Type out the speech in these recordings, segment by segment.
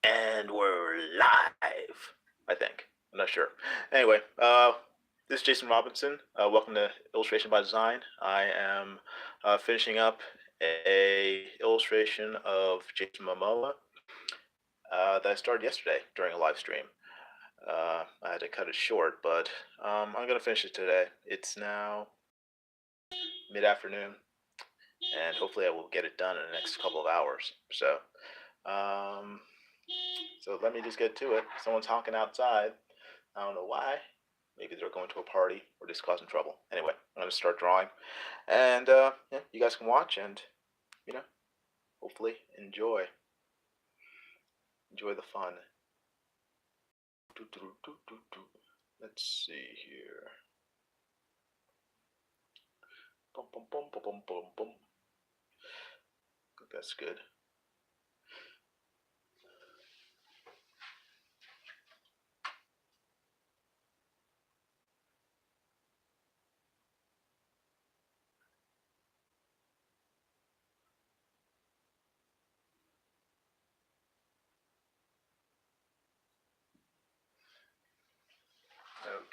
And we're live, I think. I'm not sure. Anyway, this is Jason Robinson. Welcome to Illustration by Design. I am finishing up a illustration of Jason Momoa that I started yesterday during a live stream. I had to cut it short, but I'm going to finish it today. It's now mid-afternoon, and hopefully I will get it done in the next couple of hours. Um, so let me just get to it. Someone's honking outside. I don't know why. Maybe they're going to a party or just causing trouble. Anyway, I'm going to start drawing. And yeah, you guys can watch and, hopefully enjoy. Enjoy the fun. Let's see here. Boom, boom, boom, boom, boom, boom, boom. I think that's good.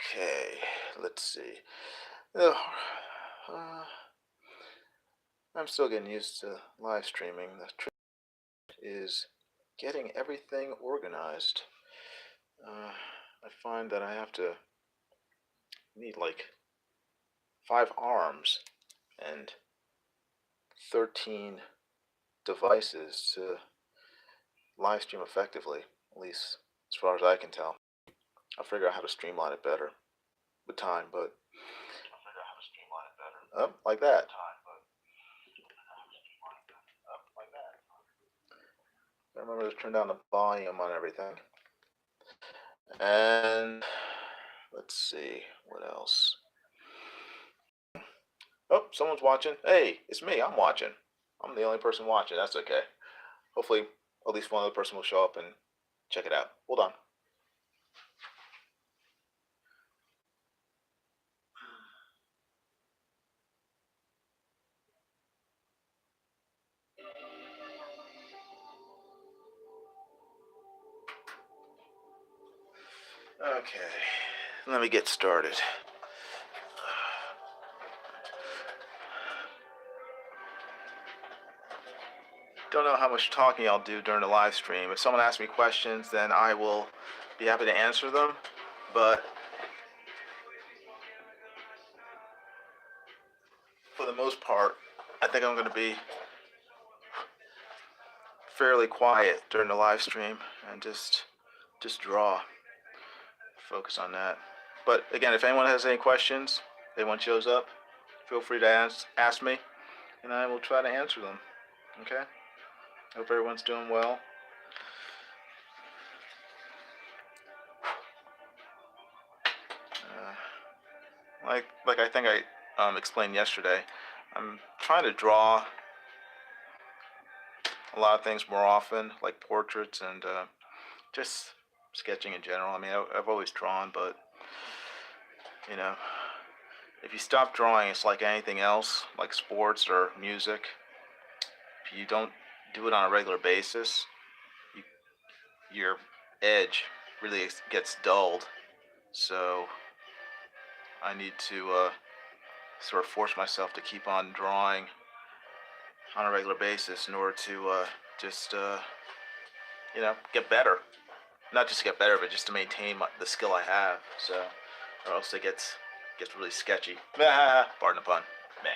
Okay, let's see. I'm still getting used to live streaming. The trick is getting everything organized. I find that I have to need like 5 arms and 13 devices to live stream effectively, at least as far as I can tell. I'll figure out how to streamline it better with time, but up like that. I remember to turn down the volume on everything. And let's see, what else? Oh, someone's watching. Hey, it's me. I'm watching. I'm the only person watching. That's okay. Hopefully, at least one other person will show up and check it out. Hold on. Okay, let me get started. Don't know how much talking I'll do during the live stream. If someone asks me questions, then I will be happy to answer them. But for the most part, I think I'm going to be fairly quiet during the live stream and just draw. Focus on that. But again, if anyone has any questions, if anyone shows up, feel free to ask me, and I will try to answer them. Okay? Hope everyone's doing well. Like I think I explained yesterday, I'm trying to draw a lot of things more often, like portraits and just sketching in general. I mean, I've always drawn, but if you stop drawing, it's like anything else, like sports or music. If you don't do it on a regular basis, your edge really gets dulled. So I need to sort of force myself to keep on drawing on a regular basis in order to just get better. Not just get better, but just to maintain the skill I have. So, or else it gets really sketchy. Pardon the pun. Meh.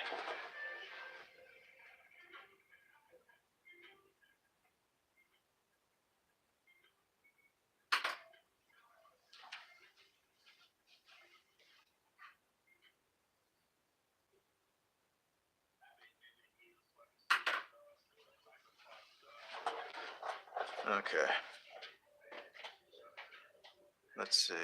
Okay. Let's see.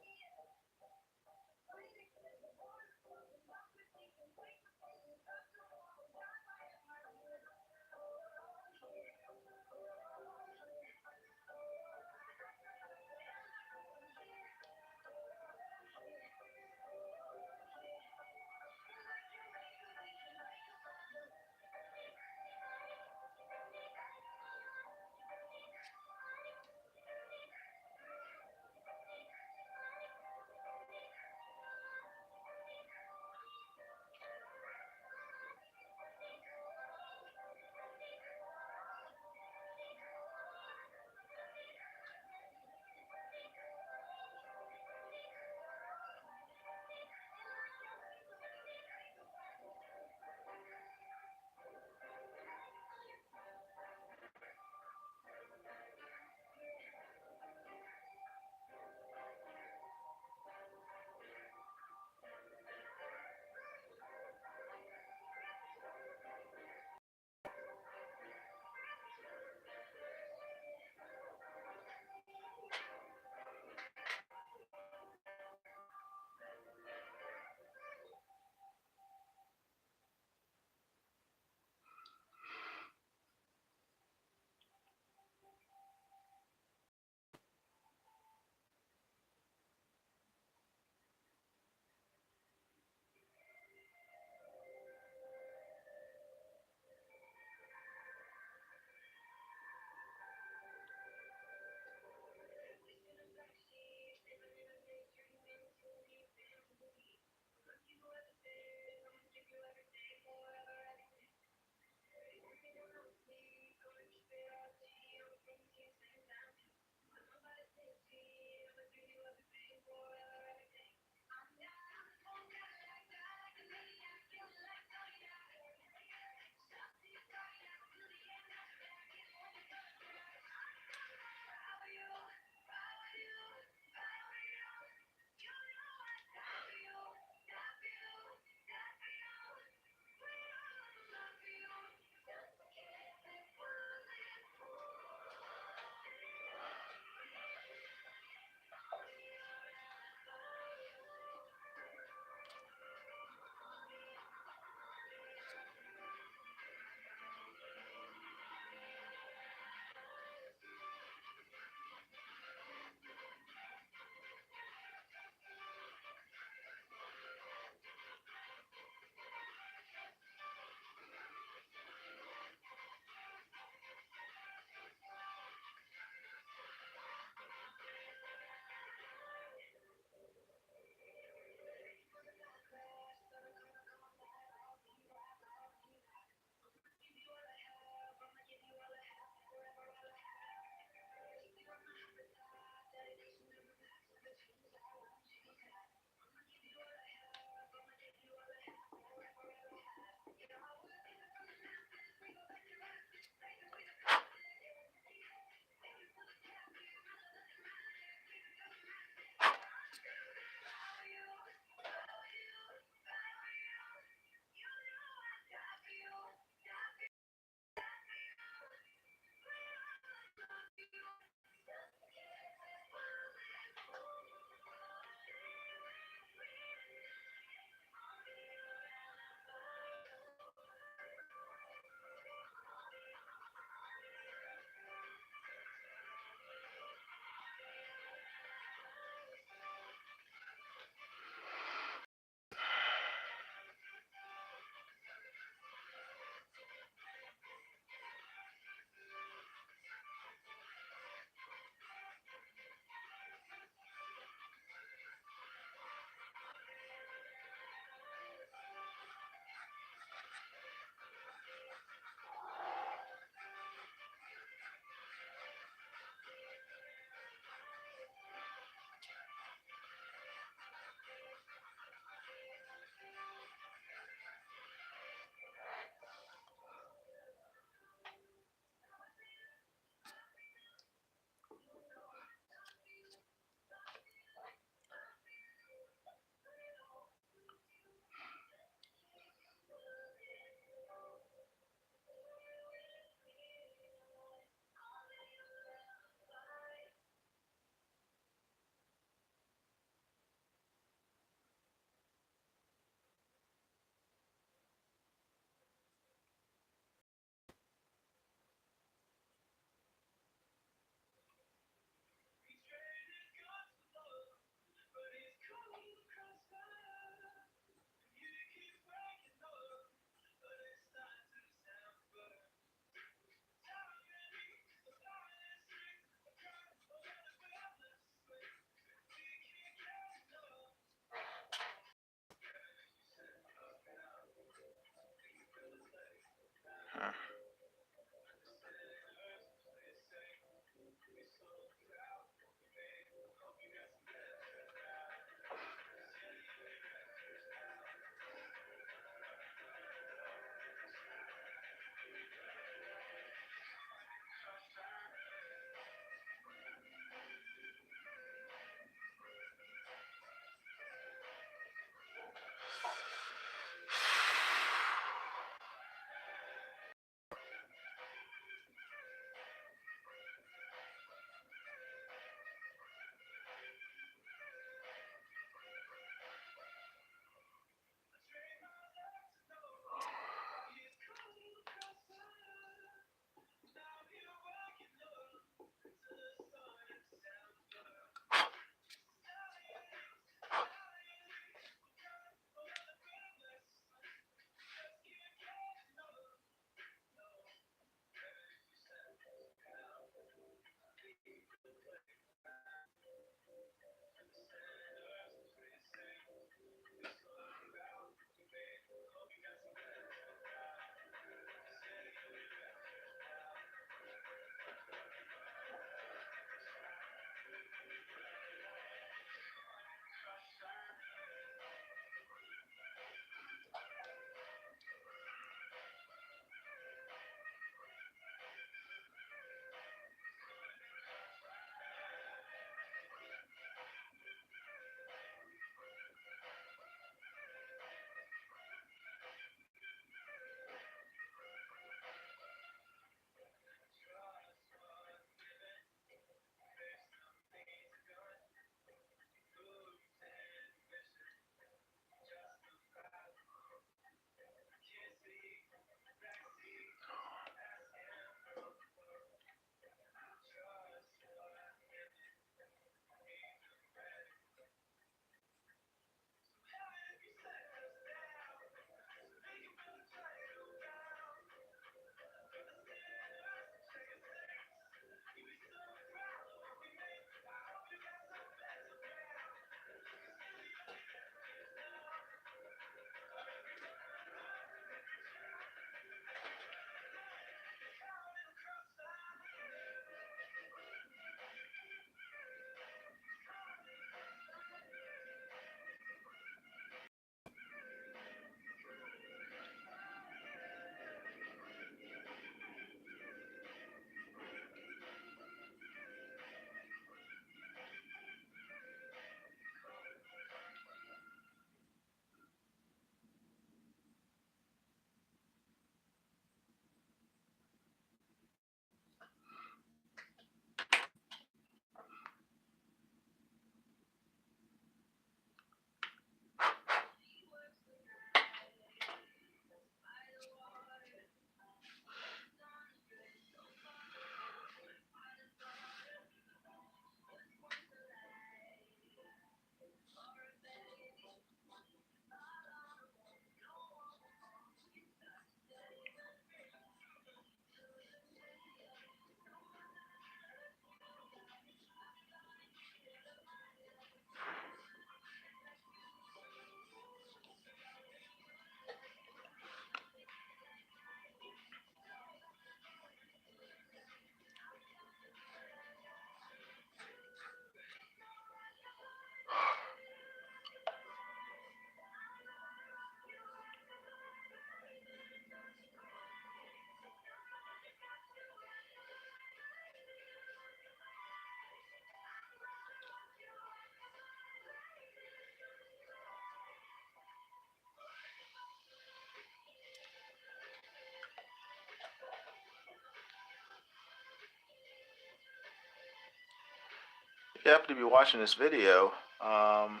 you happen to be watching this video, and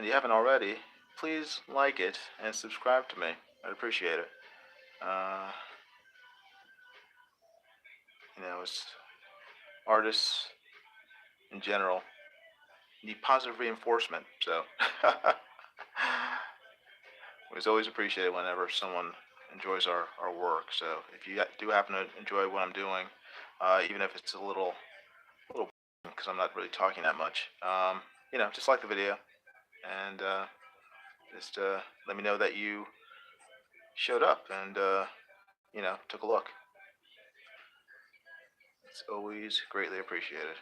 you haven't already, please like it and subscribe to me. I'd appreciate it. Uh, it's artists in general need positive reinforcement, so it's always appreciated whenever someone enjoys our work. So if you do happen to enjoy what I'm doing, even if it's a little because I'm not really talking that much, just like the video and just let me know that you showed up and took a look. It's always greatly appreciated.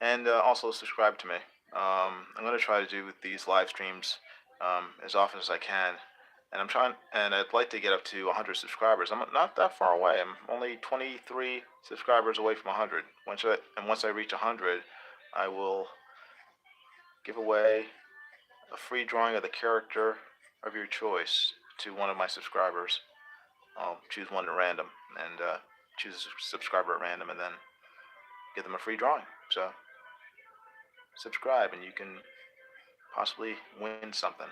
And also subscribe to me. I'm going to try to do these live streams as often as I can. And I'd like to get up to 100 subscribers. I'm not that far away. I'm only 23 subscribers away from 100. Once I reach 100, I will give away a free drawing of the character of your choice to one of my subscribers. I'll choose one at random and choose a subscriber at random and then give them a free drawing. So subscribe and you can possibly win something.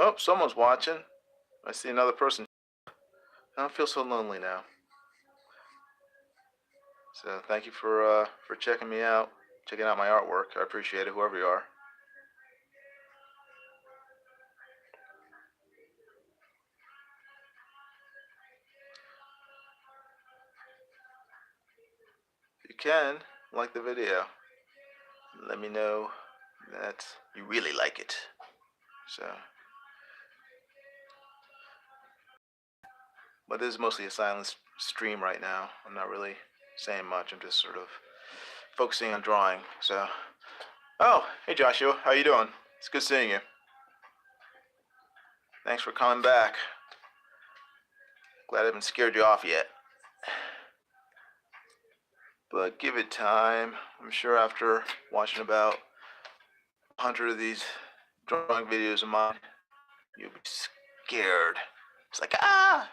Oh, someone's watching. I see another person. I don't feel so lonely now. So thank you for checking me out, checking out my artwork. I appreciate it, whoever you are. If you can, like the video. Let me know that you really like it. So, but this is mostly a silent stream right now. I'm not really saying much. I'm just sort of focusing on drawing. So, oh, hey Joshua, how you doing? It's good seeing you. Thanks for coming back. Glad I haven't scared you off yet. But give it time. I'm sure after watching about 100 of these drawing videos of mine, you'll be scared. It's like, ah!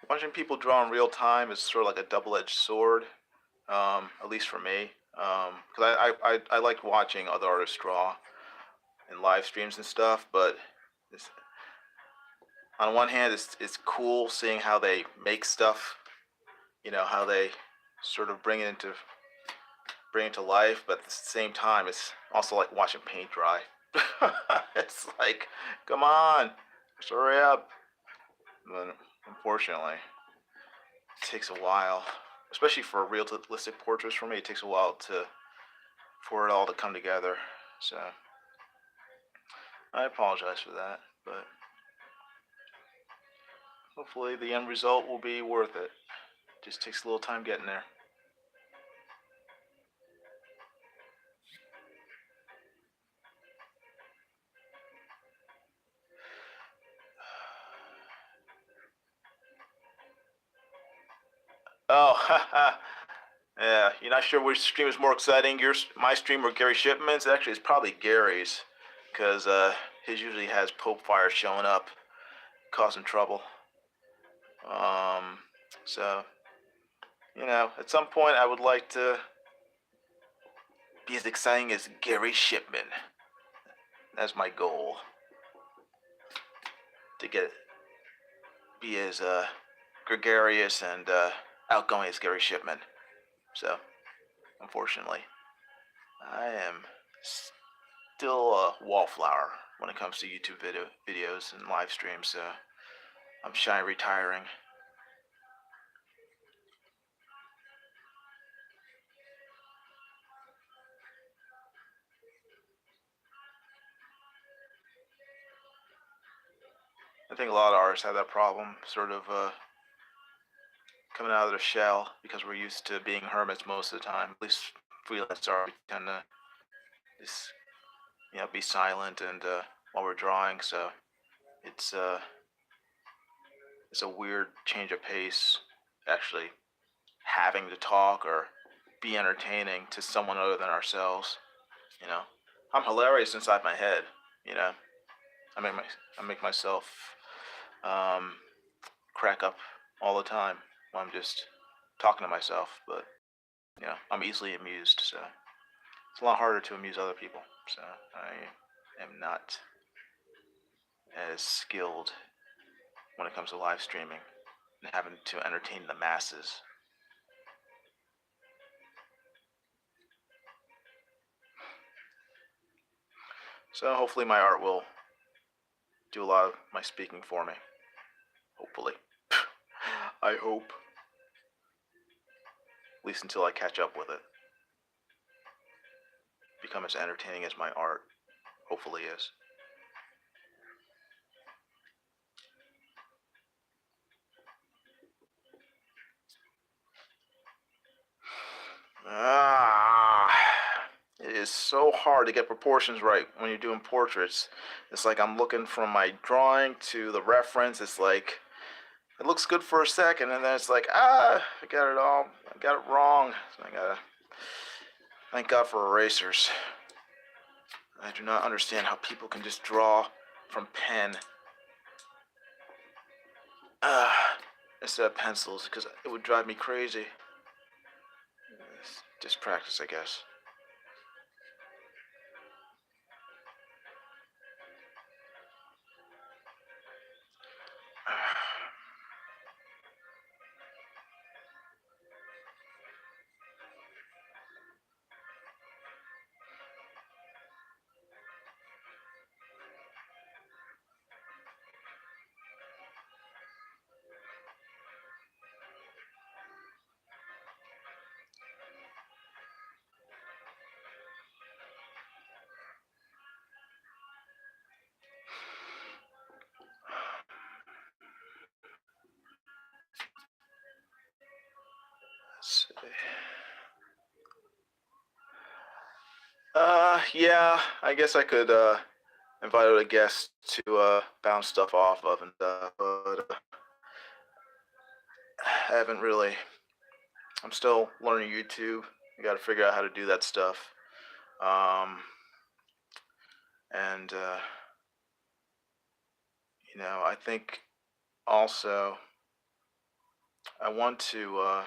Watching people draw in real time is sort of like a double-edged sword, at least for me. Because I like watching other artists draw in live streams and stuff, but on one hand, it's cool seeing how they make stuff, how they sort of bring it to life, but at the same time, it's also like watching paint dry. It's like, come on, hurry up. But unfortunately, it takes a while, especially for realistic portraits. For me, it takes a while for it all to come together. So I apologize for that, but hopefully the end result will be worth it. Just takes a little time getting there. Oh, yeah. You're not sure which stream is more exciting, my stream or Gary Shipman's? Actually, it's probably Gary's, because his usually has Pope Fire showing up, causing trouble. Um, so, at some point I would like to be as exciting as Gary Shipman. That's my goal. To be as gregarious and outgoing as Gary Shipman. So, unfortunately, I am still a wallflower when it comes to YouTube videos and live streams. So, I'm shy retiring. I think a lot of artists have that problem, sort of coming out of their shell, because we're used to being hermits most of the time. At least freelance artists tend to just, be silent and while we're drawing. So it's a weird change of pace, actually having to talk or be entertaining to someone other than ourselves. You know, I'm hilarious inside my head. You know, I make myself crack up all the time when I'm just talking to myself. But I'm easily amused, so it's a lot harder to amuse other people. So I am not as skilled when it comes to live streaming and having to entertain the masses. So hopefully my art will do a lot of my speaking for me. Hopefully. I hope. At least until I catch up with it. Become as entertaining as my art hopefully is. It is so hard to get proportions right when you're doing portraits. It's like I'm looking from my drawing to the reference. It's like it looks good for a second, and then it's like, I got it wrong. So I gotta thank God for erasers. I do not understand how people can just draw from pen instead of pencils, because it would drive me crazy. It's just practice, I guess. Let's see. Yeah, I guess I could invite a guest to bounce stuff off of and stuff, but I haven't really. I'm still learning YouTube. I got to figure out how to do that stuff. And I think also I want to.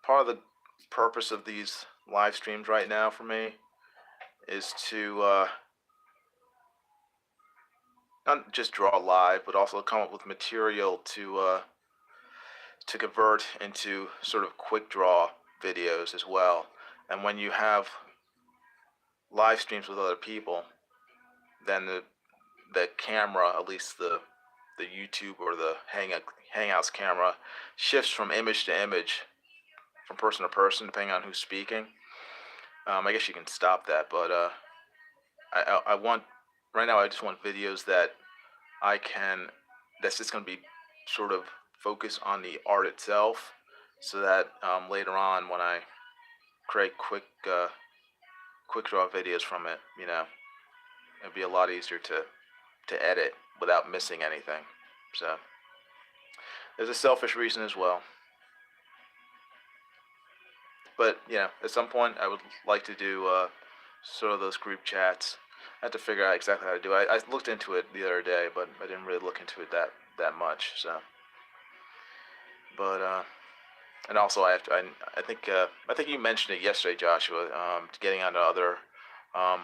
Part of the purpose of these live streams right now for me is to not just draw live, but also come up with material to convert into sort of quick draw videos as well. And when you have live streams with other people, then the camera, at least the YouTube or the Hangouts camera, shifts from image to image, from person to person, depending on who's speaking. I guess you can stop that, but I want right now. I just want videos that I can that's just going to be sort of focused on the art itself, so that later on when I create quick draw videos from it, it'd be a lot easier to edit without missing anything. So there's a selfish reason as well. But at some point I would like to do sort of those group chats. I have to figure out exactly how to do it. I looked into it the other day, but I didn't really look into it that much. So, but and also I have to. I think you mentioned it yesterday, Joshua. Getting onto um,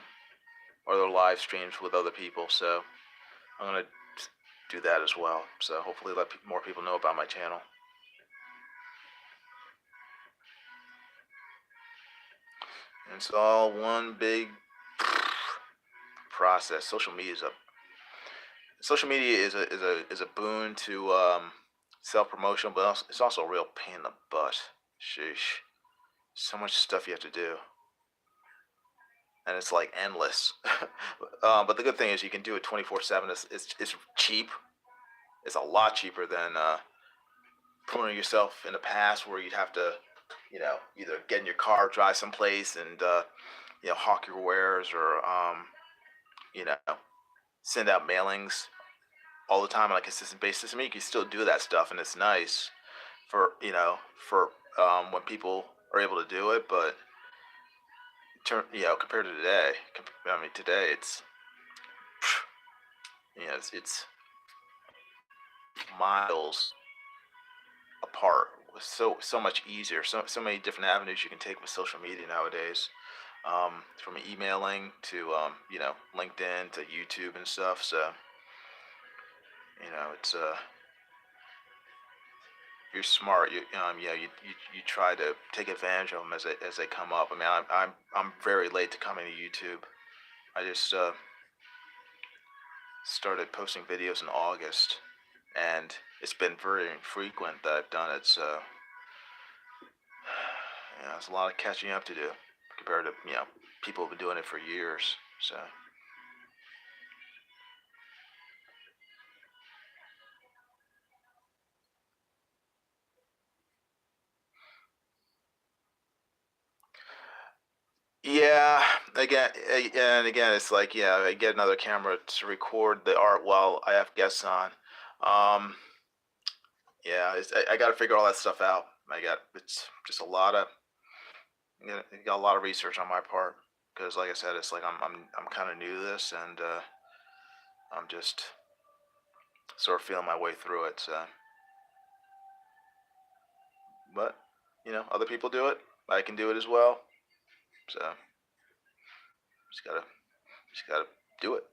other live streams with other people. So I'm gonna do that as well. So hopefully let more people know about my channel. And it's all one big process. Social media is a boon to self promotion, but it's also a real pain in the butt. Sheesh, so much stuff you have to do, and it's like endless. But the good thing is you can do it 24/7. It's cheap. It's a lot cheaper than promoting yourself in the past, where you'd have to, either get in your car, drive someplace, and hawk your wares, or you know, send out mailings all the time on a consistent basis. I mean, you can still do that stuff, and it's nice for for when people are able to do it. But compared to today, I mean, today it's miles apart. So much easier. So many different avenues you can take with social media nowadays. From emailing to LinkedIn to YouTube and stuff. So it's you're smart. You try to take advantage of them as they come up. I mean, I'm very late to coming to YouTube. I just started posting videos in August, and it's been very infrequent that I've done it. So there's a lot of catching up to do compared to people who've been doing it for years. So. Yeah, and again, it's like, I get another camera to record the art while I have guests on. Um, yeah, I got to figure all that stuff out. It's just got a lot of research on my part, because, like I said, it's like I'm kind of new to this, and I'm just sort of feeling my way through it. So, but other people do it. I can do it as well. So, just gotta do it.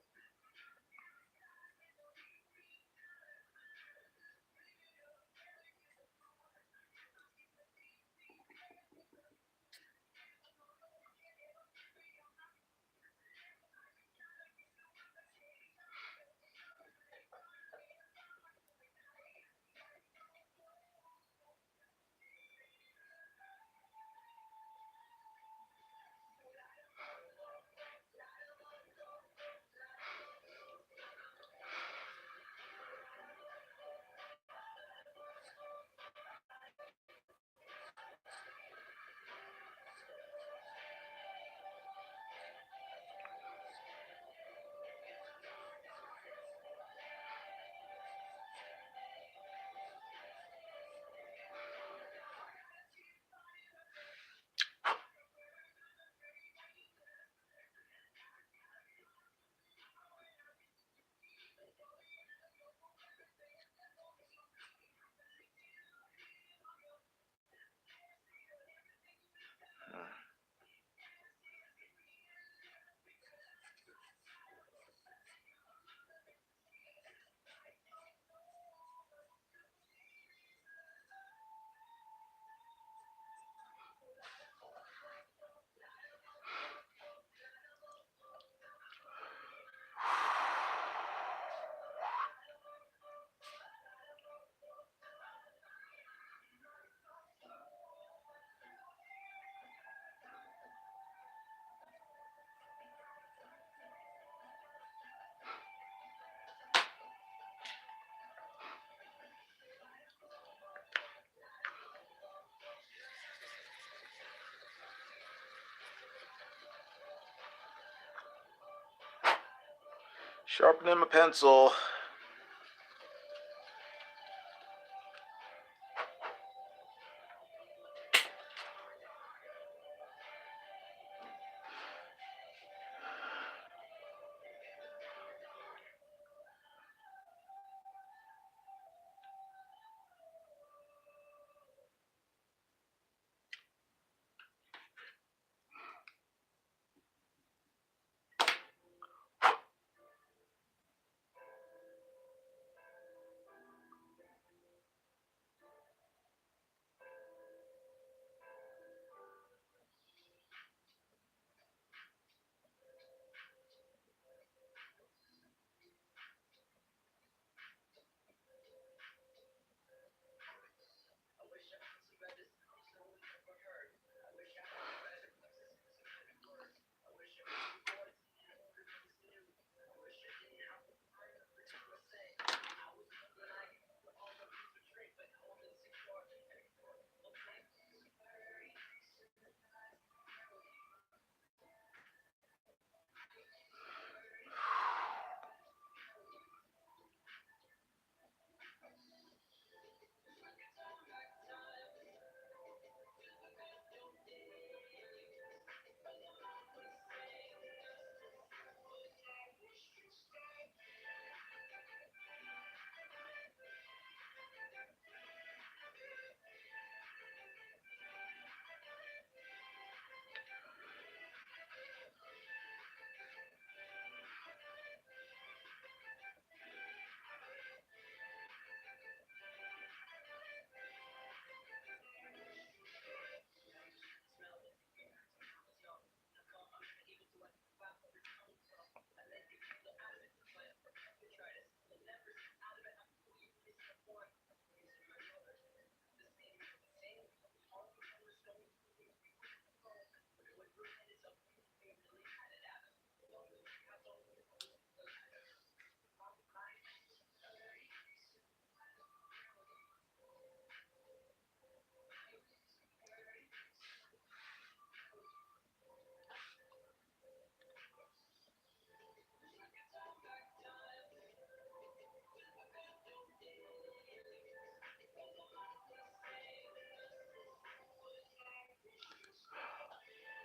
Sharpening my pencil.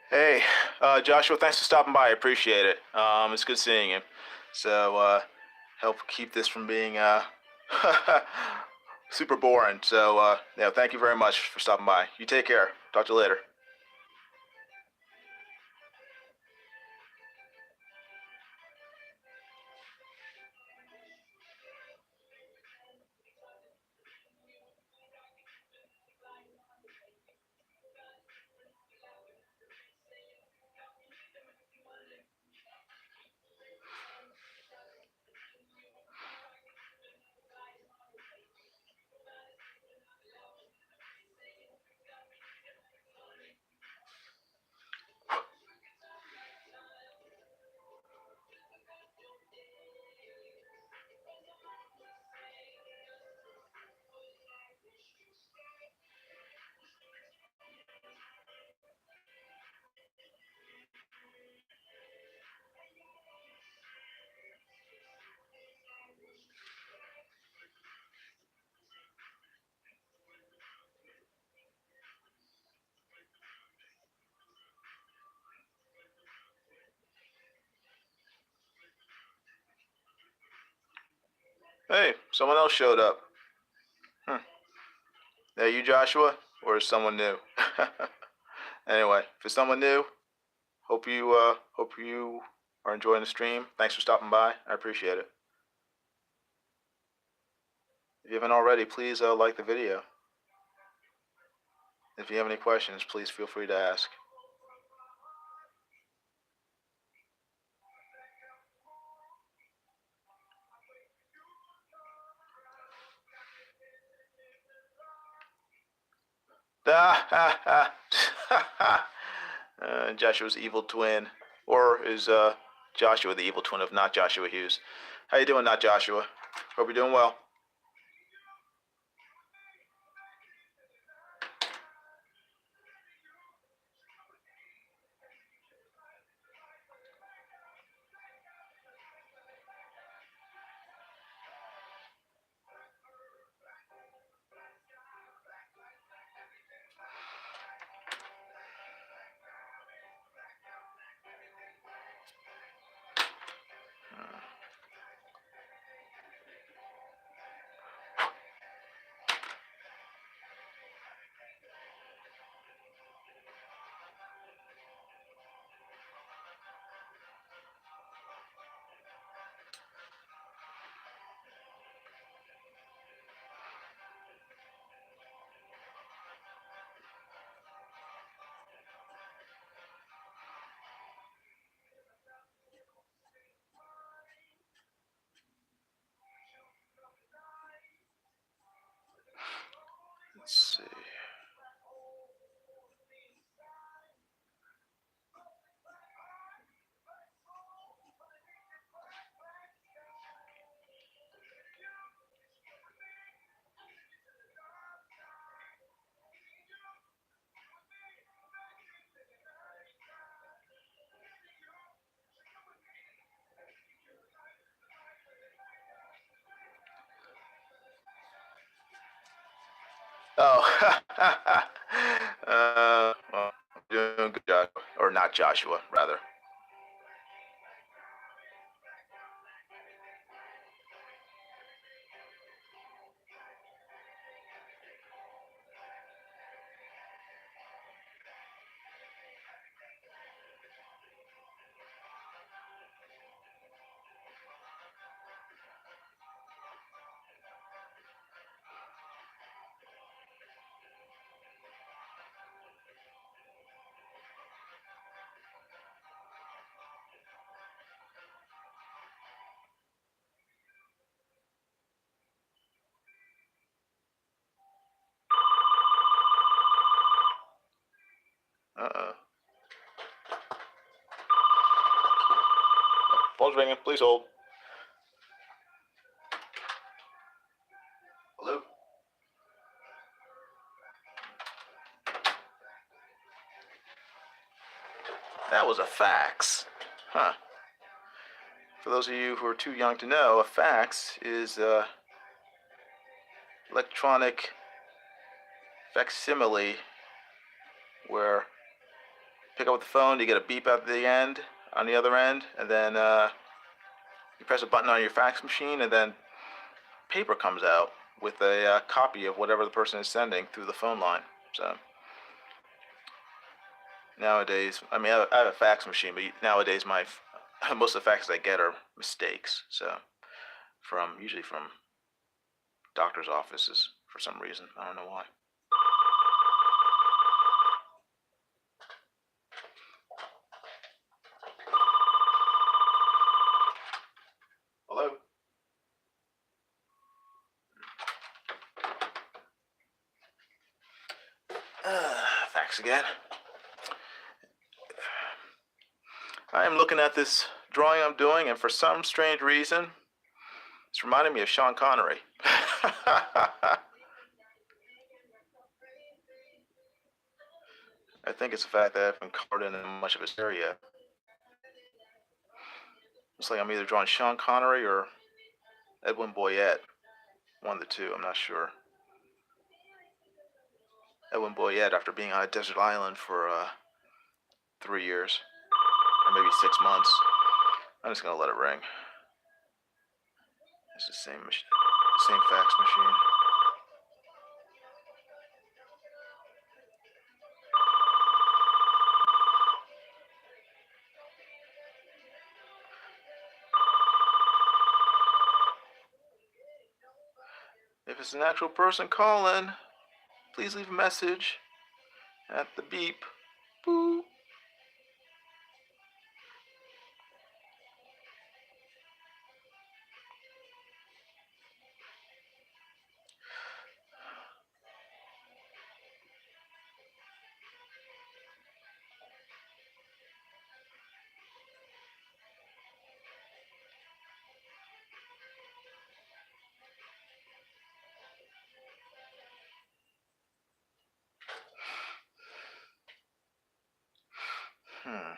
Hey, Joshua, thanks for stopping by. I appreciate it. It's good seeing you. So, help keep this from being super boring. So, yeah, thank you very much for stopping by. You take care. Talk to you later. Hey, someone else showed up. Hmm. Yeah, you Joshua, or is someone new? Anyway, if it's someone new, hope you are enjoying the stream. Thanks for stopping by. I appreciate it. If you haven't already, please like the video. If you have any questions, please feel free to ask. Joshua's evil twin, or is Joshua the evil twin of not Joshua Hughes? How you doing, not Joshua? Hope you're doing well. Oh, well, doing good, Joshua, or not Joshua, rather. Uh-uh. Phone's ringing. Please hold. Hello? That was a fax. Huh. For those of you who are too young to know, a fax is electronic facsimile where you pick up the phone, you get a beep at the end, on the other end, and then you press a button on your fax machine, and then paper comes out with a copy of whatever the person is sending through the phone line. So nowadays, I mean, I have a fax machine, but nowadays most of the faxes I get are mistakes. So usually from doctor's offices for some reason. I don't know why. Hello? Fax again. I am looking at this drawing I'm doing, and for some strange reason, it's reminding me of Sean Connery. I think it's the fact that I haven't colored in much of his hair yet. It's like I'm either drawing Sean Connery or Edwin Boyette. One of the two, I'm not sure. Edwin Boyette, after being on a desert island for 3 years, or maybe 6 months. I'm just gonna let it ring. It's the same fax machine. If it's an actual person calling, please leave a message at the beep. Boop. Hmm.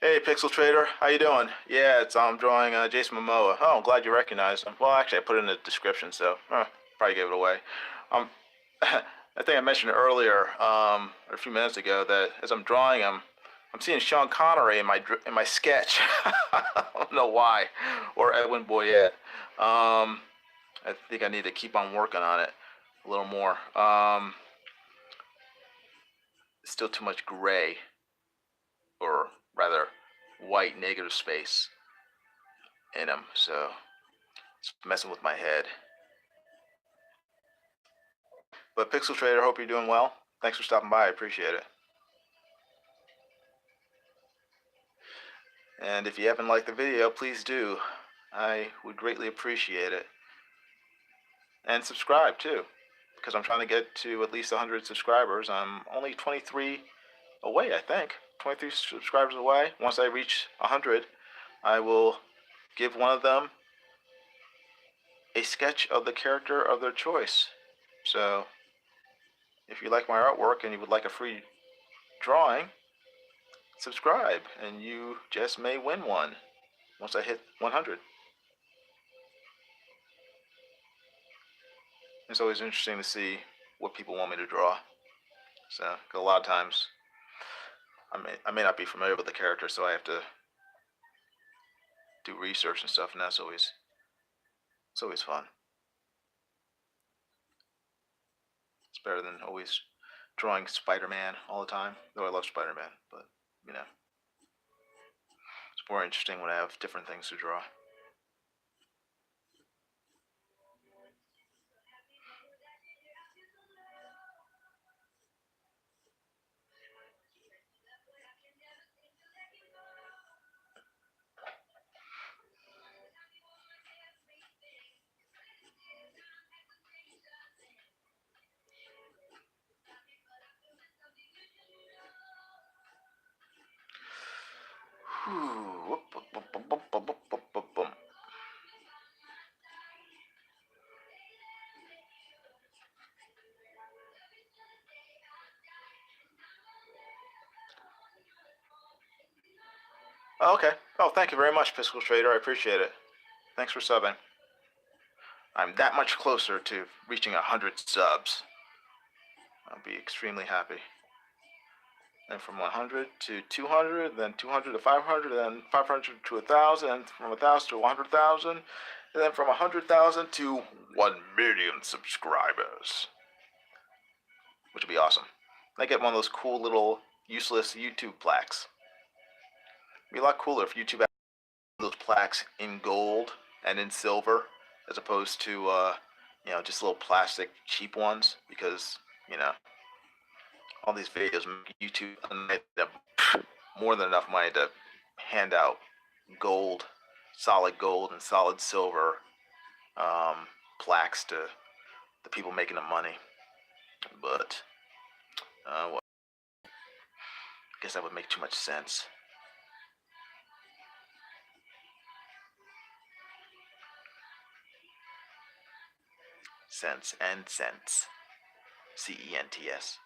Hey, Pixel Trader, how you doing? Yeah, I'm drawing Jason Momoa. Oh, I'm glad you recognize him. Well, actually, I put it in the description, so probably gave it away. Um, I think I mentioned earlier, a few minutes ago, that as I'm drawing him, I'm seeing Sean Connery in my sketch. I don't know why, or Edwin Boyette. I think I need to keep on working on it a little more. Still too much gray, or rather, white negative space. in them, so it's messing with my head. But Pixel Trader, hope you're doing well. Thanks for stopping by. I appreciate it. And if you haven't liked the video, please do. I would greatly appreciate it. And subscribe too, because I'm trying to get to at least 100 subscribers. I'm only 23 away, I think. 23 subscribers away. Once I reach 100, I will give one of them a sketch of the character of their choice. So if you like my artwork and you would like a free drawing, subscribe and you just may win one once I hit 100. It's always interesting to see what people want me to draw. So a lot of times I may not be familiar with the character, so I have to do research and stuff, and it's always fun. It's better than always drawing Spider-Man all the time, though I love Spider-Man, but you know, it's more interesting when I have different things to draw. Oh, okay. Oh, thank you very much, Pixel Trader. I appreciate it. Thanks for subbing. I'm that much closer to reaching 100 subs. I'll be extremely happy. And from 100 to 200, then 200 to 500, then 500 to 1,000, and from 1,000 to 100,000, and then from 100,000 to 1 million subscribers, which would be awesome. I get one of those cool little useless YouTube plaques. It'd be a lot cooler if YouTube had those plaques in gold and in silver, as opposed to just little plastic cheap ones, because all these videos make YouTube more than enough money to hand out gold, solid gold and solid silver plaques to the people making the money. But well, I guess that would make too much sense. Cents and cents. CENTS.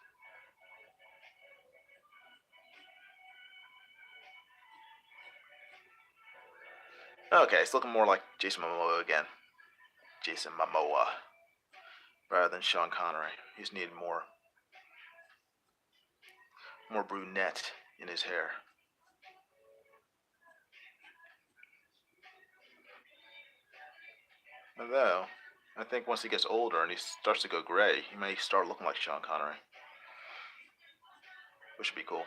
Okay, it's looking more like Jason Momoa again. Jason Momoa. Rather than Sean Connery. He's needed more brunette in his hair. Although, I think once he gets older and he starts to go gray, he may start looking like Sean Connery. Which would be cool.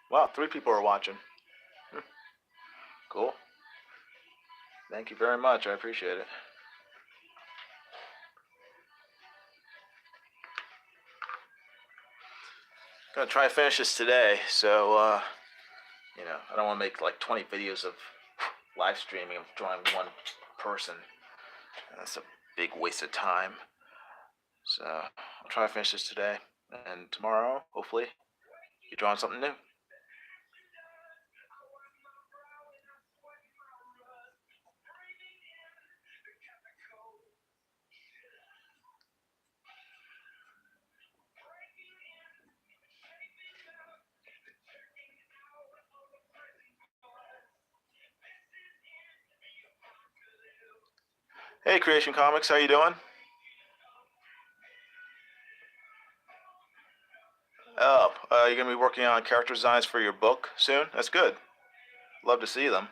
Wow, 3 people are watching. Cool. Thank you very much. I appreciate it. Gonna try to finish this today, so I don't want to make like 20 videos of live streaming of drawing one person. That's a big waste of time. So I'll try to finish this today, and tomorrow, hopefully, you're drawing something new. Hey, Creation Comics, how you doing? Oh, you're gonna be working on character designs for your book soon. That's good. Love to see them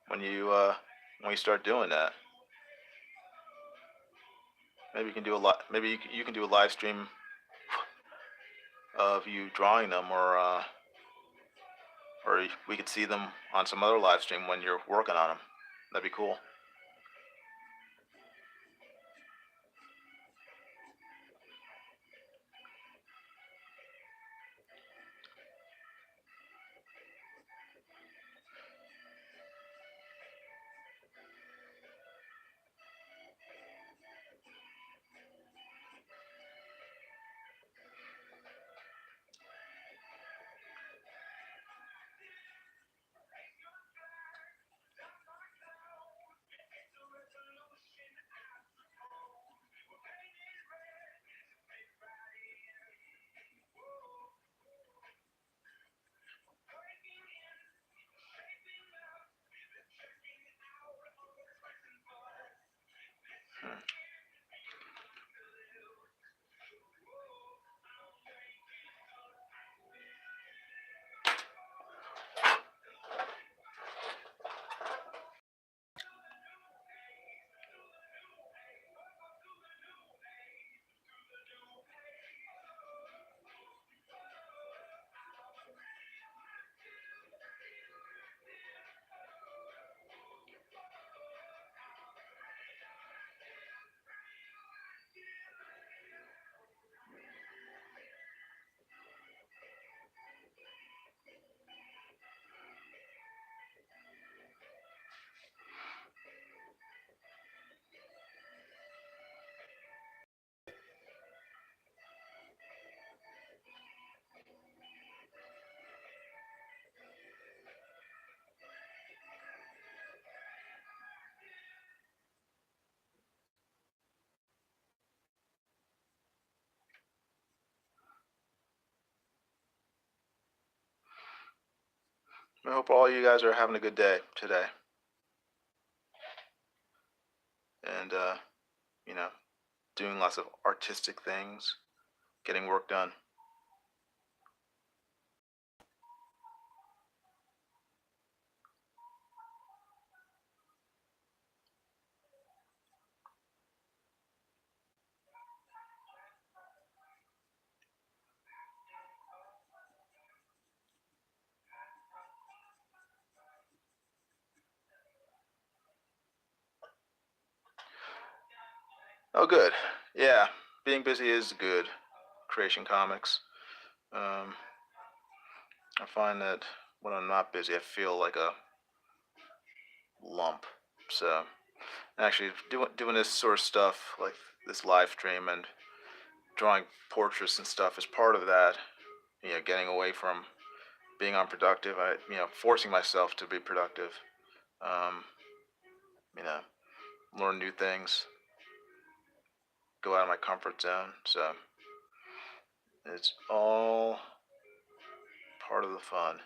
when you start doing that. Maybe you can do a lot. Maybe you can do a live stream of you drawing them, or we could see them on some other live stream when you're working on them. That'd be cool. I hope all you guys are having a good day today, and you know, doing lots of artistic things, getting work done. Oh, good. Yeah, being busy is good. Creation Comics. Um, I find that when I'm not busy, I feel like a lump. So, actually, doing this sort of stuff, like this live stream and drawing portraits and stuff, is part of that. Getting away from being unproductive. Forcing myself to be productive. Um, you know, learn new things, go out of my comfort zone. So it's all part of the fun.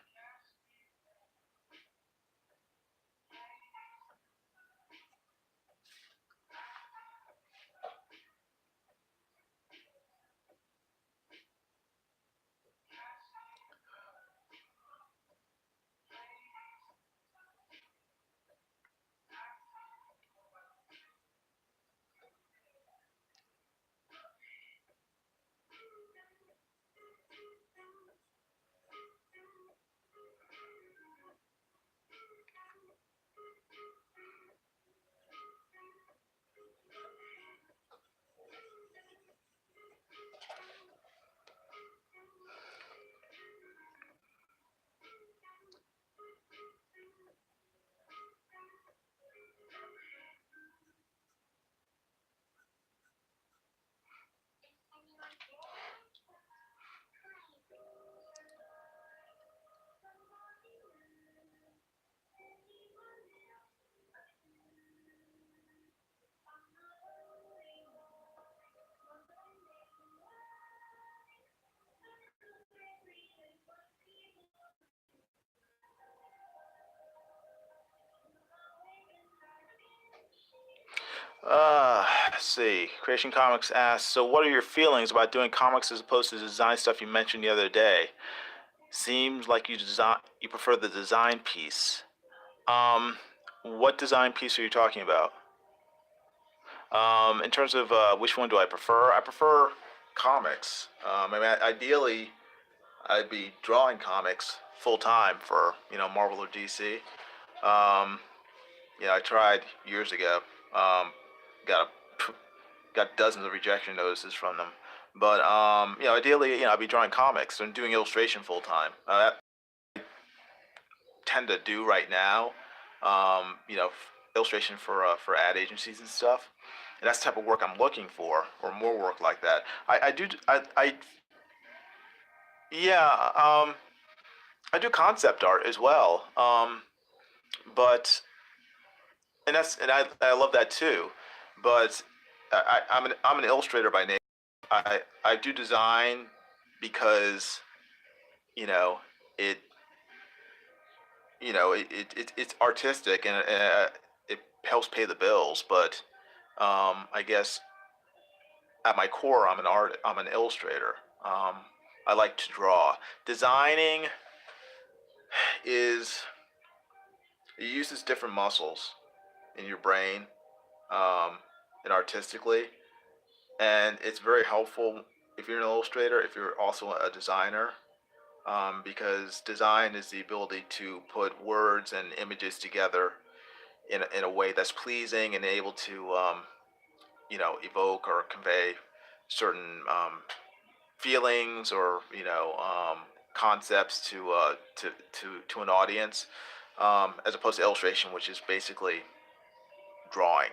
Let's see. Creation Comics asks, so what are your feelings about doing comics as opposed to design stuff you mentioned the other day? Seems like you prefer the design piece. Um, what design piece are you talking about? In terms of which one do I prefer? I prefer comics. I mean, ideally, I'd be drawing comics full time for Marvel or DC. Um, I tried years ago. Got got dozens of rejection notices from them. But ideally, I'd be drawing comics and doing illustration full time. That I tend to do right now. Illustration for ad agencies and stuff. And that's the type of work I'm looking for, or more work like that. Yeah, I do concept art as well. But I love that too. But I'm an illustrator by nature. I do design because you know it it's artistic and it helps pay the bills. But I guess at my core, I'm an illustrator. Um, I like to draw. Designing is it uses different muscles in your brain um, and artistically, and it's very helpful if you're an illustrator, if you're also a designer, because design is the ability to put words and images together in a way that's pleasing and able to evoke or convey certain feelings or concepts to an audience, as opposed to illustration, which is basically drawing,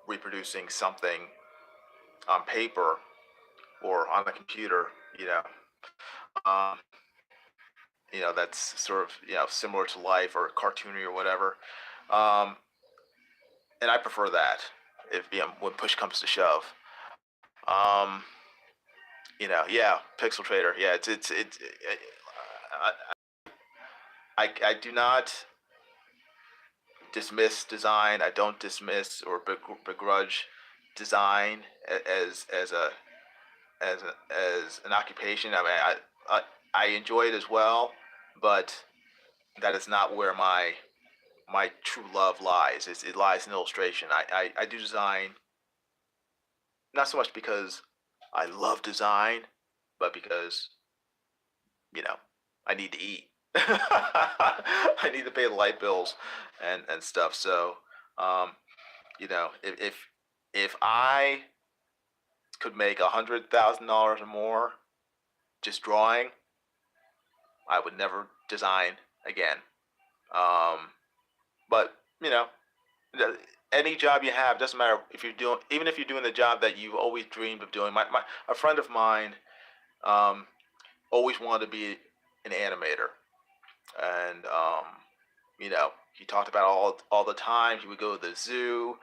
reproducing something on paper or on a computer, you know, um, that's sort of similar to life or cartoony or whatever. Um, and I prefer that if when push comes to shove. Um, yeah, Pixel Trader. Yeah, it's I do not dismiss design. I don't dismiss or begrudge design as a as an occupation. I mean, I enjoy it as well, but that is not where my true love lies. It lies in illustration. I do design not so much because I love design, but because you know I need to eat. I need to pay the light bills and stuff. So, um, if I could make $100,000 or more just drawing, I would never design again. Um, but any job you have doesn't matter if you're doing, even if you're doing the job that you've always dreamed of doing. A friend of mine um, always wanted to be an animator, and he talked about all the time. He would go to the zoo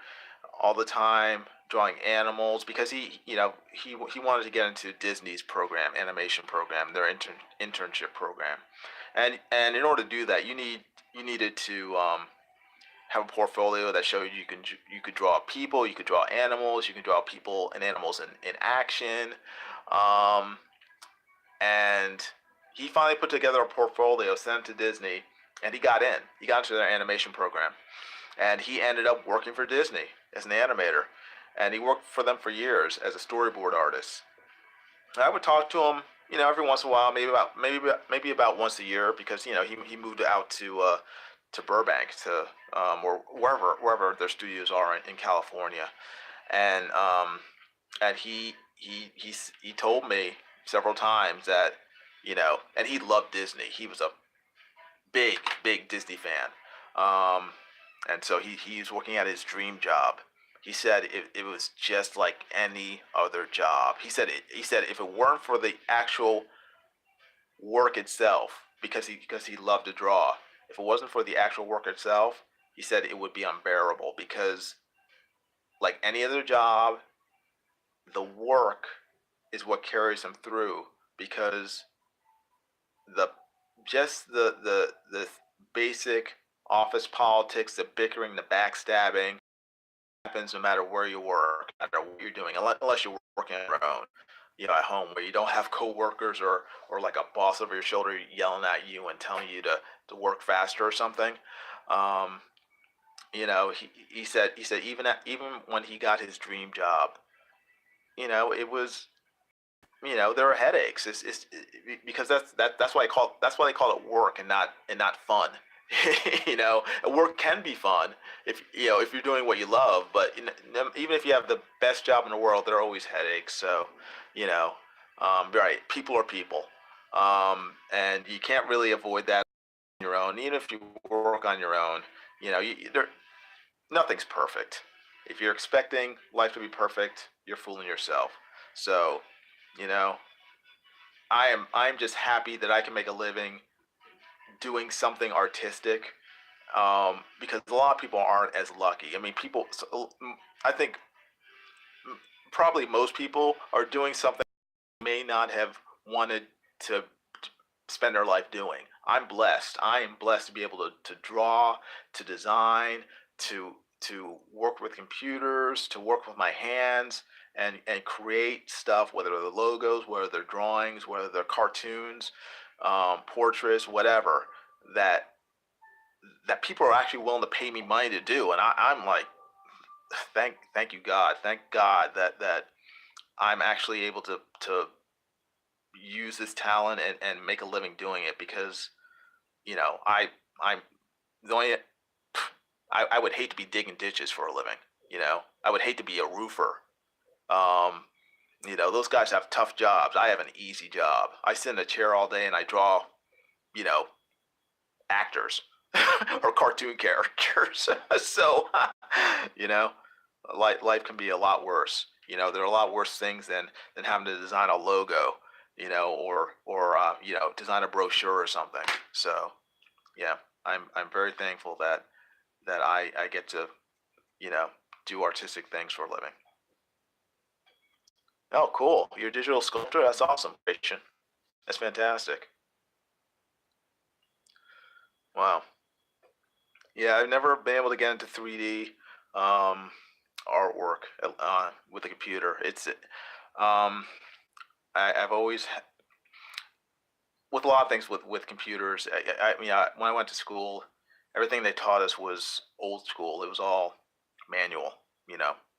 all the time drawing animals because he wanted to get into Disney's program, animation program, their internship program, and in order to do that, you needed to have a portfolio that showed you could draw people, you could draw animals, you could draw people and animals in action, um, and he finally put together a portfolio, sent it to Disney, and he got in. He got into their animation program, and he ended up working for Disney as an animator, and he worked for them for years as a storyboard artist. And I would talk to him, every once in a while, maybe about once a year, because he moved out to Burbank or wherever their studios are in California, and he told me several times that and he loved Disney. He was a big Disney fan, and so he's working at his dream job. He said it was just like any other job. He said if it weren't for the actual work itself, because he loved to draw, if it wasn't for the actual work itself, he said it would be unbearable because like any other job, the work is what carries him through because the the basic office politics, the bickering, the backstabbing, happens no matter where you work, no matter what you're doing, unless you're working on your own, at home where you don't have coworkers or like a boss over your shoulder yelling at you and telling you to work faster or something. Um, he said even when he got his dream job, it was, there are headaches. Because that's why they call it work and not fun. Work can be fun if you're doing what you love, but even if you have the best job in the world, there are always headaches. So, you know, right, people are people, and you can't really avoid that on your own. Even if you work on your own, nothing's perfect. If you're expecting life to be perfect, you're fooling yourself. So, you know, I'm just happy that I can make a living doing something artistic, because a lot of people aren't as lucky. I mean, I think probably most people are doing something they may not have wanted to spend their life doing. I'm blessed. I am blessed to be able to draw, to design, to work with computers, to work with my hands, and create stuff, whether they're logos, whether they're drawings, whether they're cartoons, portraits, whatever, that people are actually willing to pay me money to do. And I'm like, thank you God, thank God that I'm actually able to use this talent and make a living doing it, because I'm the only I would hate to be digging ditches for a living. I would hate to be a roofer. Um, those guys have tough jobs. I have an easy job. I sit in a chair all day and I draw, you know, actors or cartoon characters. So, you know, life can be a lot worse. There are a lot worse things than having to design a logo, or design a brochure or something. So, yeah, I'm very thankful that I get to, you know, do artistic things for a living. Oh, cool! You're a digital sculptor. That's awesome, Christian. That's fantastic. Wow. Yeah, I've never been able to get into 3D um, artwork with a computer. Um, I've always with a lot of things with computers. I mean, when I went to school, everything they taught us was old school. It was all manual.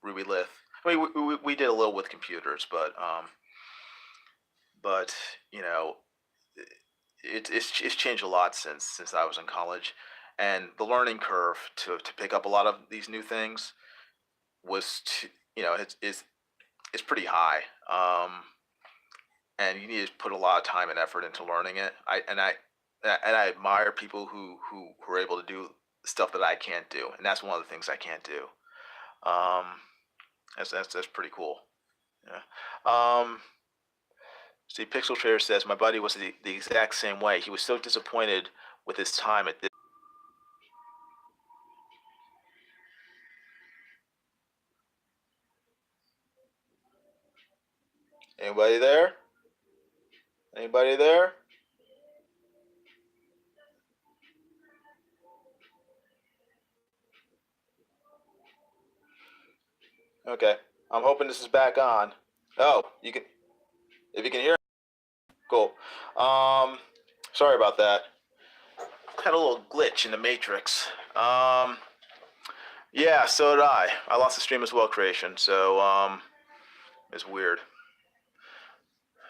Ruby Lith. I mean, we did a little with computers, but you know, it's changed a lot since I was in college, and the learning curve to pick up a lot of these new things was it's pretty high. And you need to put a lot of time and effort into learning it. I admire people who are able to do stuff that I can't do, and that's one of the things I can't do. Um, that's pretty cool. Yeah. See, Pixel Trader says my buddy was the exact same way. He was so disappointed with his time at this. Anybody there? Anybody there? Okay. I'm hoping this is back on. Oh, you can. If you can hear, cool. Um, Sorry about that. Had a little glitch in the matrix. Yeah, so did I. I lost the stream as well, creation. So it's weird.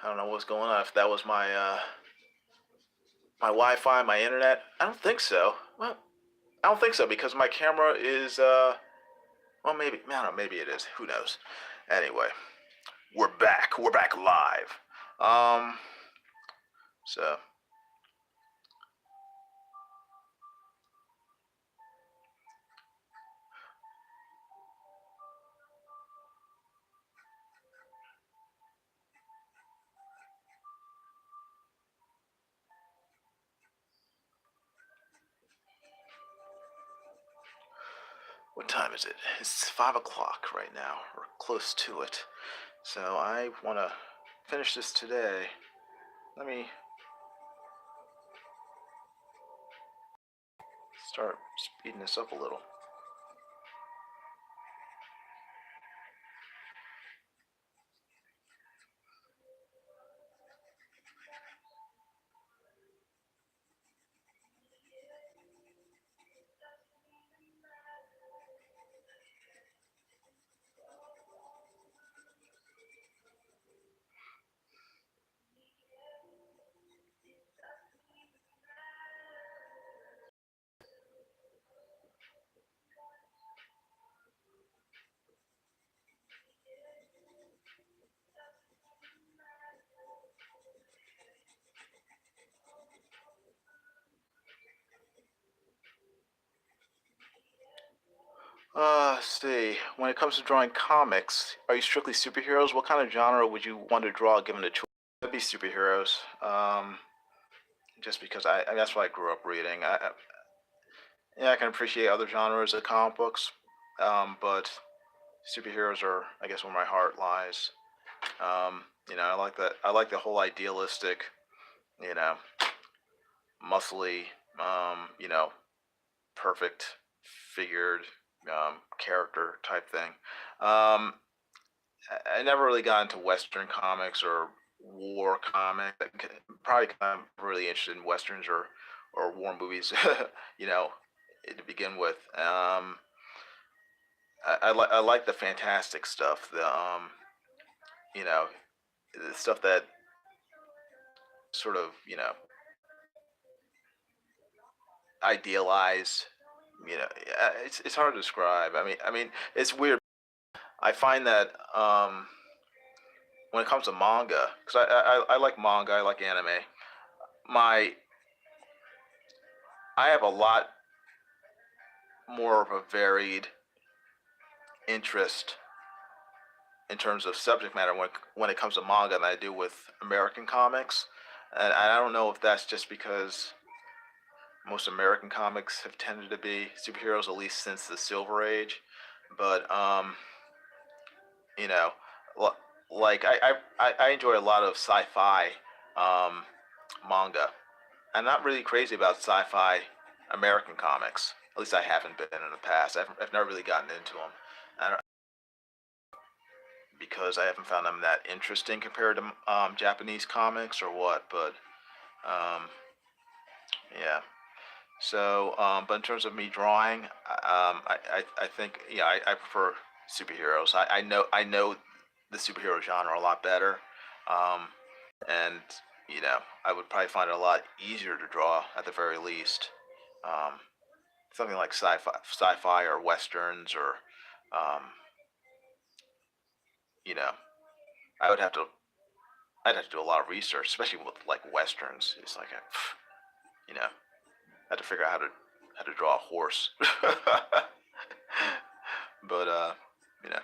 I don't know what's going on. If that was my Wi-Fi, my internet. I don't think so. Well, I don't think so because my camera is well, maybe, I don't know, maybe it is. Who knows? Anyway, we're back. We're back live. Um, so what time is it? It's 5 o'clock right now, or close to it. So I want to finish this today. Let me start speeding this up a little. Let's see. When it comes to drawing comics, are you strictly superheroes? What kind of genre would you want to draw given the choice? It'd be superheroes. Just because that's what I grew up reading. Yeah, I can appreciate other genres of comic books, but superheroes are, I guess, where my heart lies. I like that. I like the whole idealistic, you know, muscly, perfect figured character type thing. Um, I never really got into Western comics or war comics. Probably kind of really interested in westerns or war movies, you know, to begin with. I like the fantastic stuff. You know, the stuff that sort of idealize. It's hard to describe. I mean, it's weird. I find that when it comes to manga, because I like manga, I like anime. My I have a lot more of a varied interest in terms of subject matter when it comes to manga than I do with American comics, and I don't know if that's just because most American comics have tended to be superheroes at least since the Silver Age, but you know, like I enjoy a lot of sci-fi um, manga. I'm not really crazy about sci-fi American comics. At least I haven't been in the past. I've never really gotten into them. I don't, because I haven't found them that interesting compared to Japanese comics or what. But um, yeah. So, but in terms of me drawing, I think I prefer superheroes. I know the superhero genre a lot better, um, and I would probably find it a lot easier to draw at the very least. Um, Something like sci-fi or westerns or um, you know, I would have to I'd have to do a lot of research, especially with like westerns. It's like I had to figure out how to draw a horse. But you know,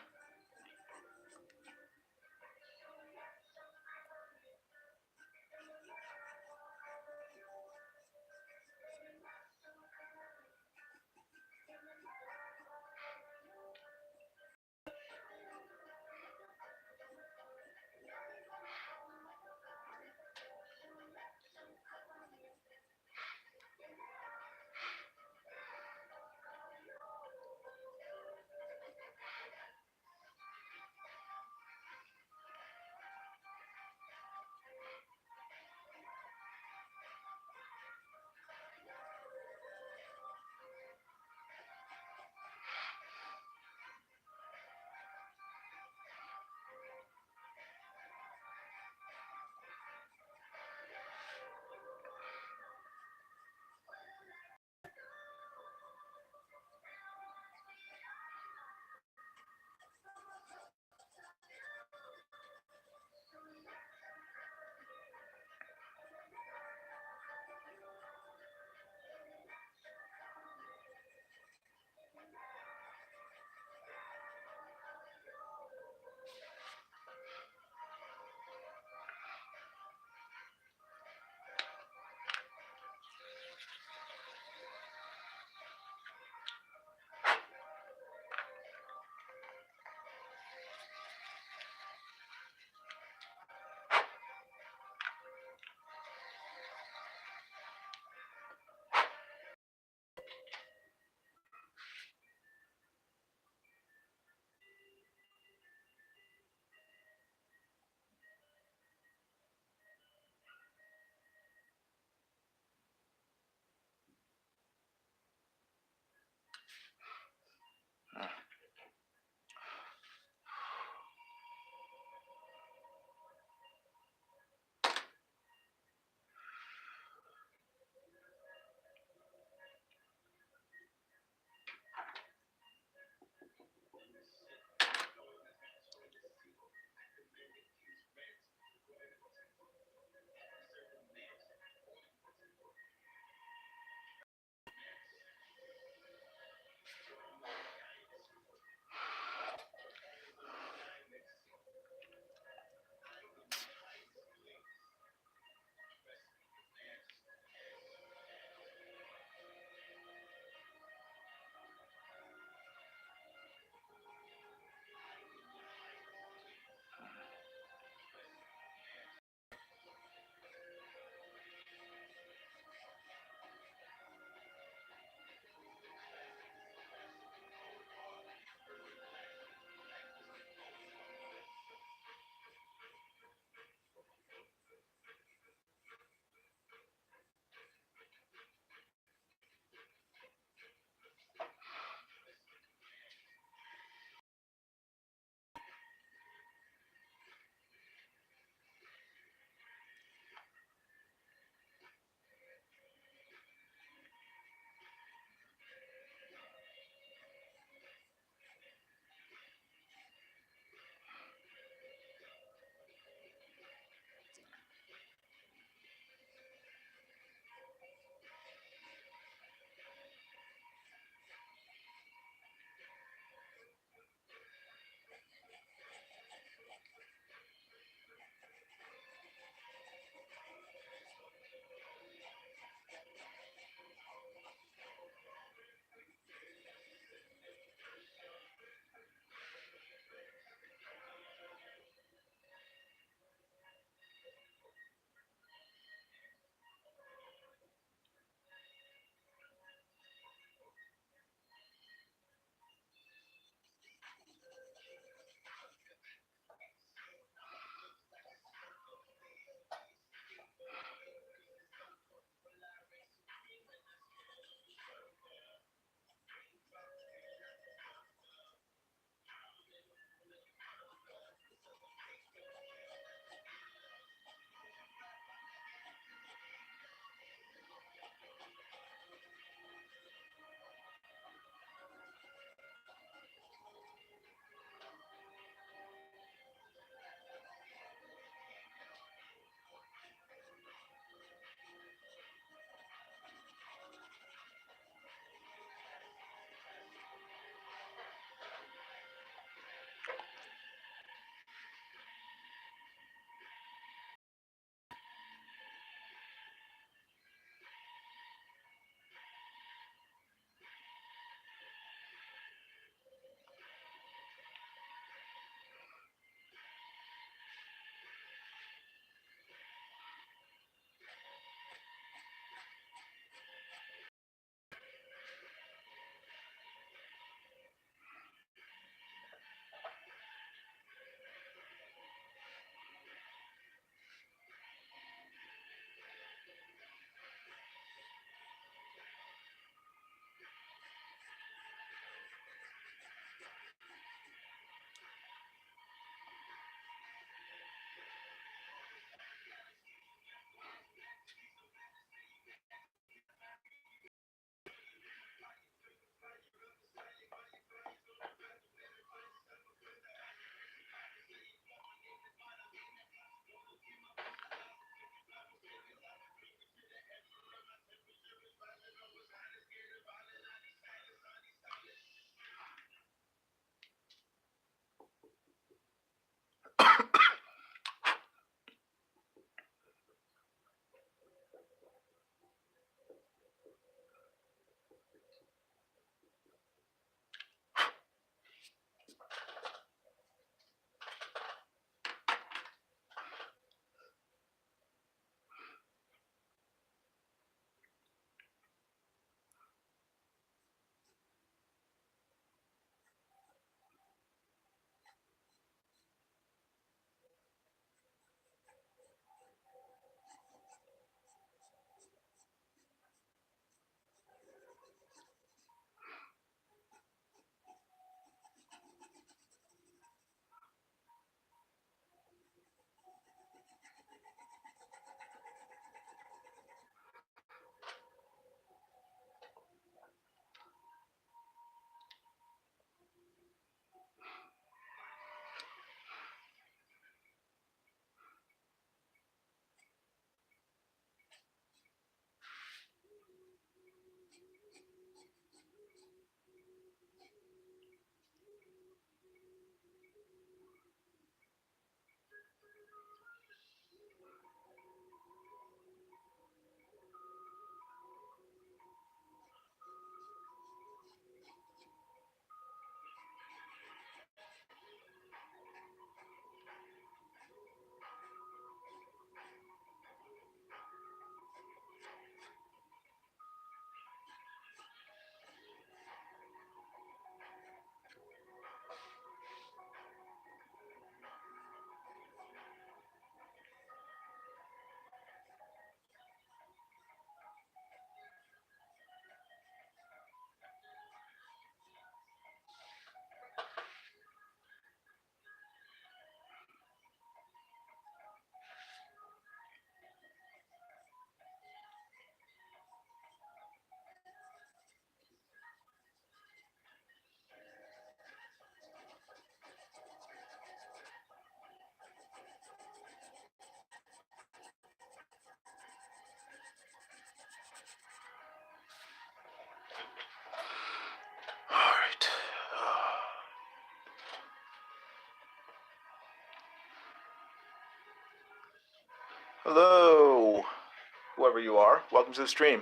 you are. Welcome to the stream.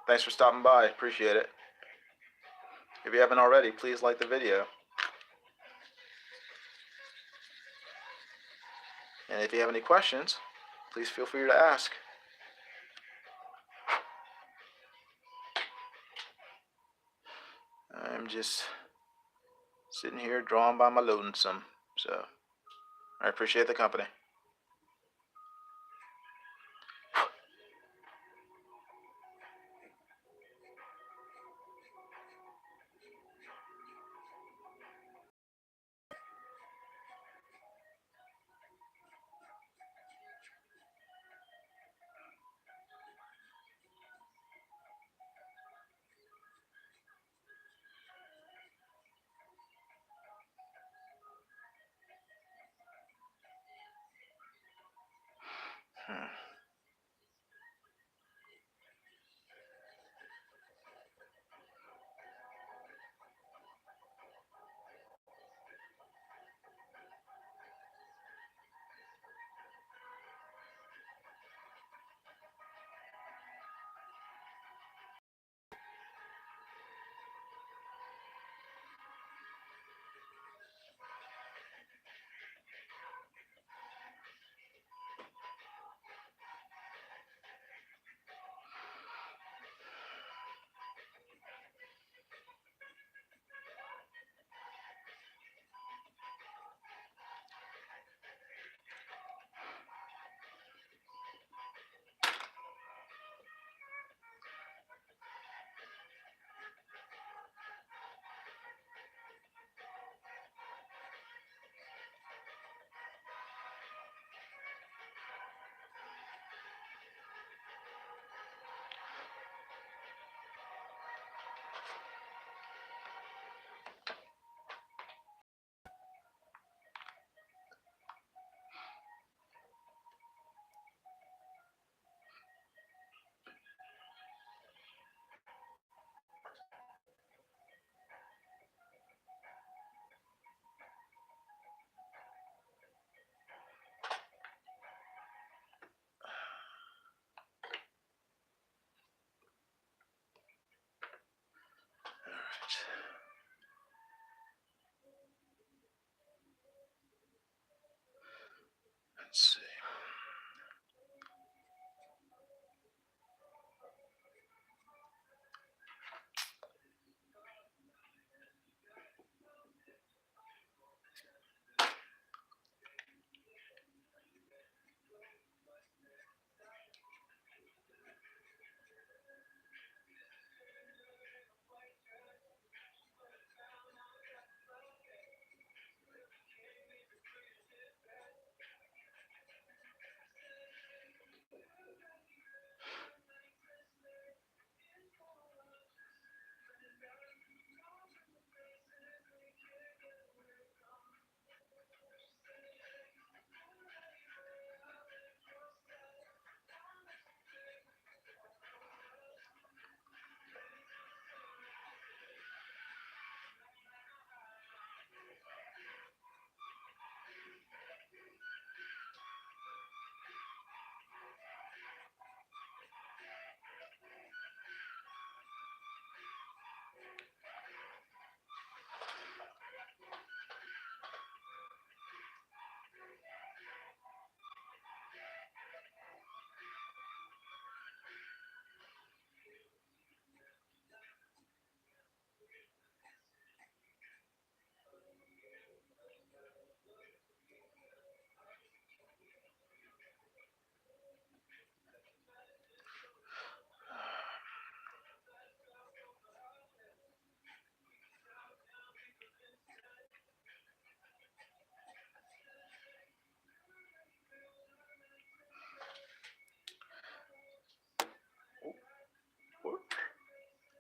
Thanks for stopping by. Appreciate it. If you haven't already, please like the video. And if you have any questions, please feel free to ask. I'm just sitting here drawing by my lonesome, so I appreciate the company. Let's see.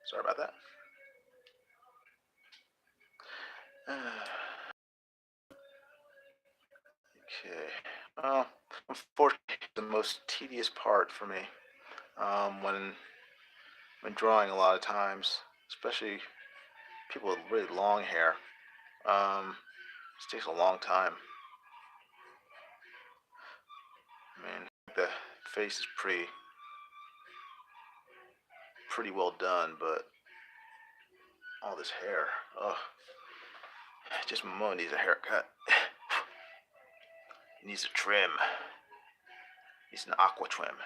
Sorry about that. Okay. Well, unfortunately, the most tedious part for me when drawing a lot of times, especially people with really long hair. This takes a long time. I mean, the face is pretty pretty well done, but all this hair, ugh. Jason Momoa needs a haircut. He needs a trim. He needs an aqua trim.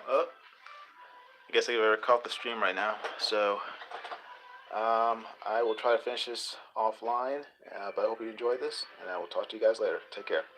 Oh, I guess I better cut off the stream right now. So I will try to finish this offline, but I hope you enjoyed this, and I will talk to you guys later. Take care.